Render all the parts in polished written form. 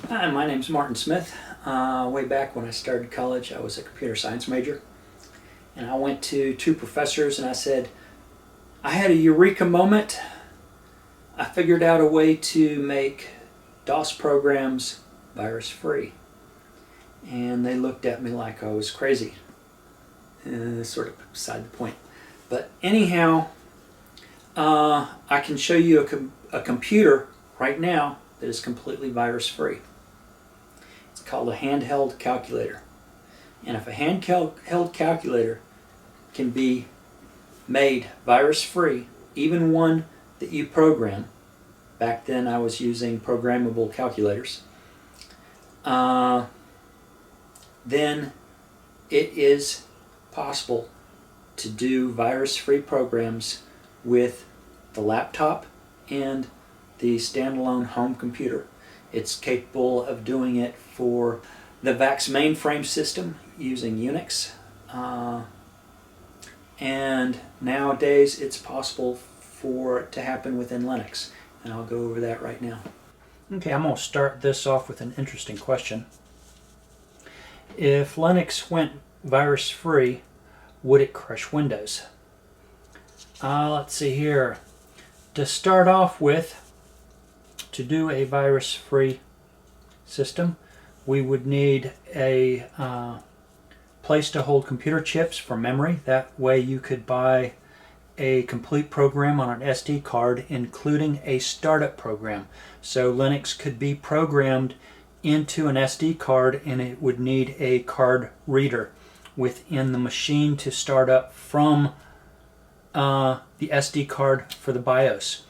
Hi, my name's Martin Smith. Way back when I started college, I was a computer science major. And I went to two professors and I said, I had a eureka moment. I figured out a way to make DOS programs virus free. And they looked at me like I was crazy. Sort of beside the point. But anyhow, I can show you a computer right now that is completely virus free. It's called a handheld calculator. And if a handheld calculator can be made virus free, even one that you program, back then I was using programmable calculators, then it is possible to do virus free programs with the laptop and the standalone home computer. It's capable of doing it for the VAX mainframe system using Unix. And nowadays it's possible for it to happen within Linux. And I'll go over that right now. Okay, I'm going to start this off with an interesting question. If Linux went virus free, would it crush Windows? Let's see here. To start off with, to do a virus-free system, we would need a place to hold computer chips for memory. That way you could buy a complete program on an SD card, including a startup program. So Linux could be programmed into an SD card, and it would need a card reader within the machine to start up from the SD card for the BIOS.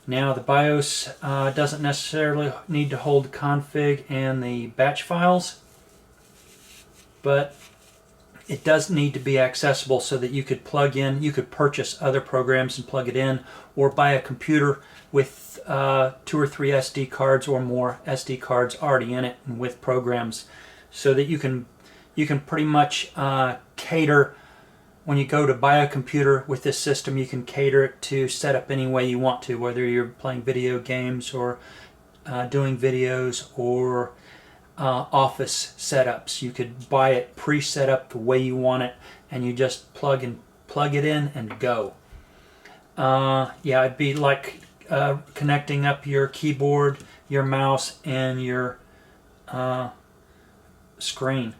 Now the BIOS doesn't necessarily need to hold the config and the batch files, but it does need to be accessible so that you could plug in, you could purchase other programs and plug it in, or buy a computer with 2 or 3 SD cards or more SD cards already in it and with programs, so that you can pretty much cater. When you go to buy a computer with this system, you can cater it to set up any way you want to, whether you're playing video games or doing videos or office setups. You could buy it pre-set up the way you want it, and you just plug it in and go. Yeah, it'd be like connecting up your keyboard, your mouse, and your screen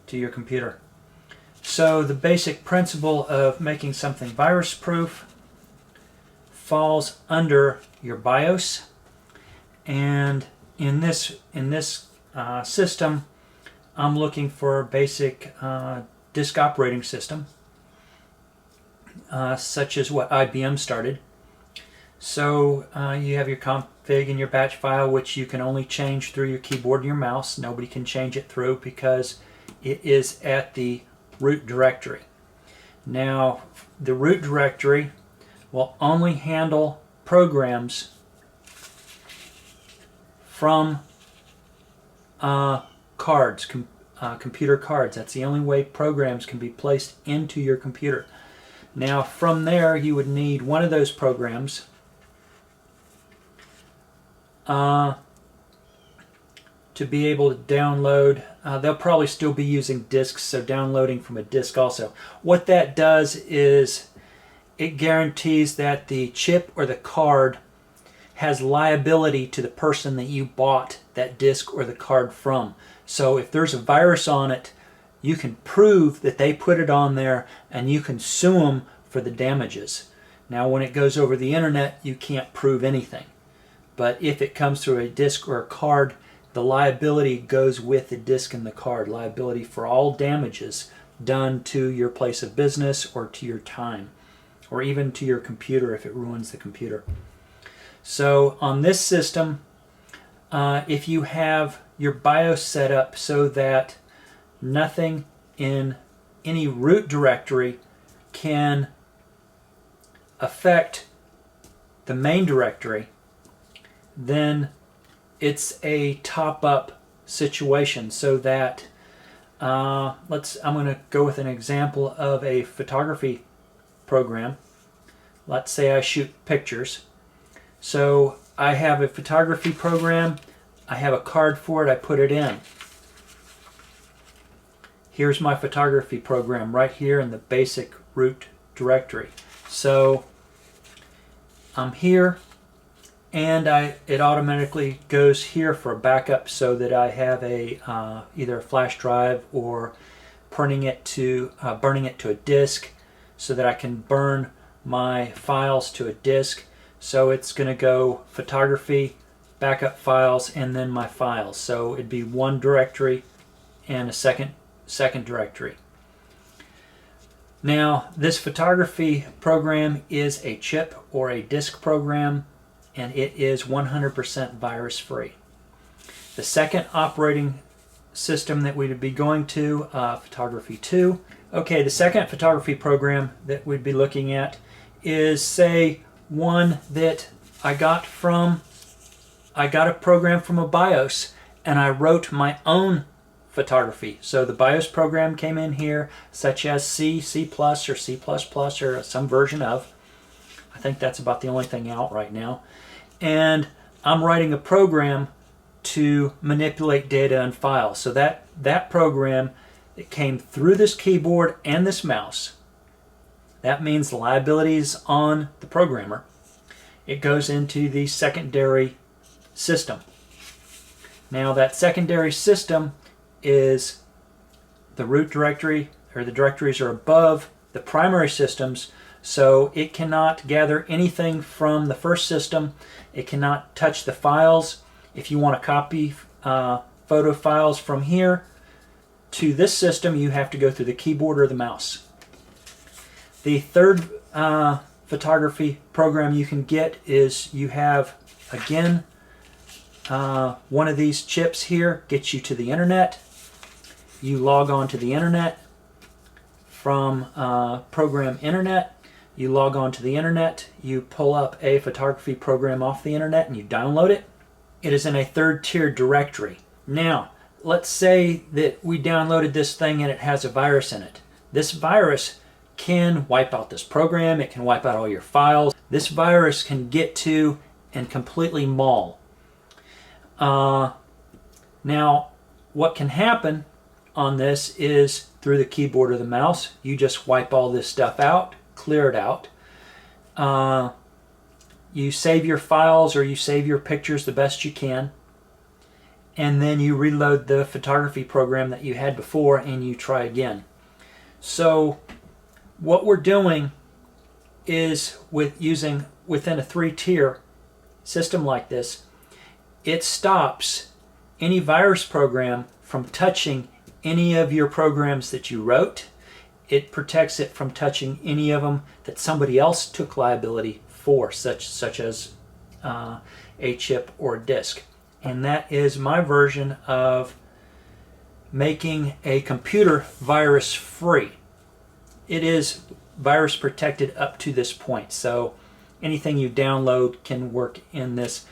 to your computer. So the basic principle of making something virus-proof falls under your BIOS, and in this system, I'm looking for a basic disk operating system, such as what IBM started. So you have your config and your batch file, which you can only change through your keyboard and your mouse. Nobody can change it through because it is at the root directory. Now, the root directory will only handle programs from cards, computer cards. That's the only way programs can be placed into your computer. Now, from there, you would need one of those programs to be able to download. They'll probably still be using disks, so downloading from a disk also. What that does is it guarantees that the chip or the card has liability to the person that you bought that disk or the card from. So if there's a virus on it, you can prove that they put it on there, and you can sue them for the damages. Now, when it goes over the internet, you can't prove anything. But if it comes through a disk or a card, the liability goes with the disk and the card. Liability for all damages done to your place of business or to your time, or even to your computer if it ruins the computer. So on this system, if you have your BIOS set up so that nothing in any root directory can affect the main directory, then it's a top-up situation, so that I'm going to go with an example of a photography program. Let's say I shoot pictures. So I have a photography program I have a card for it, I put it in. Here's my photography program right here in the basic root directory. So I'm here, and it automatically goes here for a backup so that I have a either a flash drive or burning it to a disk so that I can burn my files to a disk. So it's going to go photography, backup files, and then my files. So it'd be one directory and a second directory. Now, this photography program is a chip or a disk program, and it is 100% virus free. The second operating system that we'd be going to, Photography 2. Okay, the second photography program that we'd be looking at is, say, one that I got a program from a BIOS, and I wrote my own photography. So the BIOS program came in here, such as C, C++, or C++, or some version of. I think that's about the only thing out right now. And I'm writing a program to manipulate data and files. So that program, it came through this keyboard and this mouse. That means the liability is on the programmer. It goes into the secondary system. Now that secondary system is the root directory, or the directories are above the primary systems, so it cannot gather anything from the first system. It cannot touch the files. If you want to copy photo files from here to this system, you have to go through the keyboard or the mouse. The third photography program you can get is, you have, again, one of these chips here gets you to the internet. You log on to the internet from program internet. You log on to the internet, you pull up a photography program off the internet, and you download it. It is in a third tier directory. Now, let's say that we downloaded this thing and it has a virus in it. This virus can wipe out this program, it can wipe out all your files. This virus can get to and completely maul. Now, what can happen on this is, through the keyboard or the mouse, you just wipe all this stuff out, clear it out. You save your files or you save your pictures the best you can, and then you reload the photography program that you had before and you try again. So what we're doing is, with using within a 3-tier system like this, it stops any virus program from touching any of your programs that you wrote. It protects it from touching any of them that somebody else took liability for, such as a chip or a disk. And that is my version of making a computer virus free. It is virus protected up to this point, so anything you download can work in this.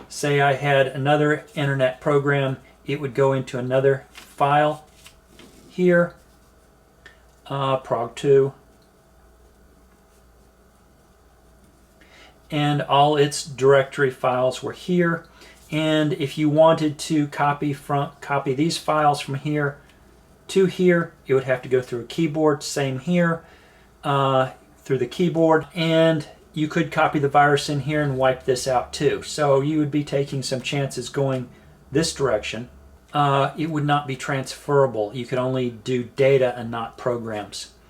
Say I had another internet program, it would go into another file here, prog2, and all its directory files were here. And if you wanted to copy these files from here to here, it would have to go through a keyboard. Same here, through the keyboard, and you could copy the virus in here and wipe this out too. So you would be taking some chances going this direction. It would not be transferable. You could only do data and not programs.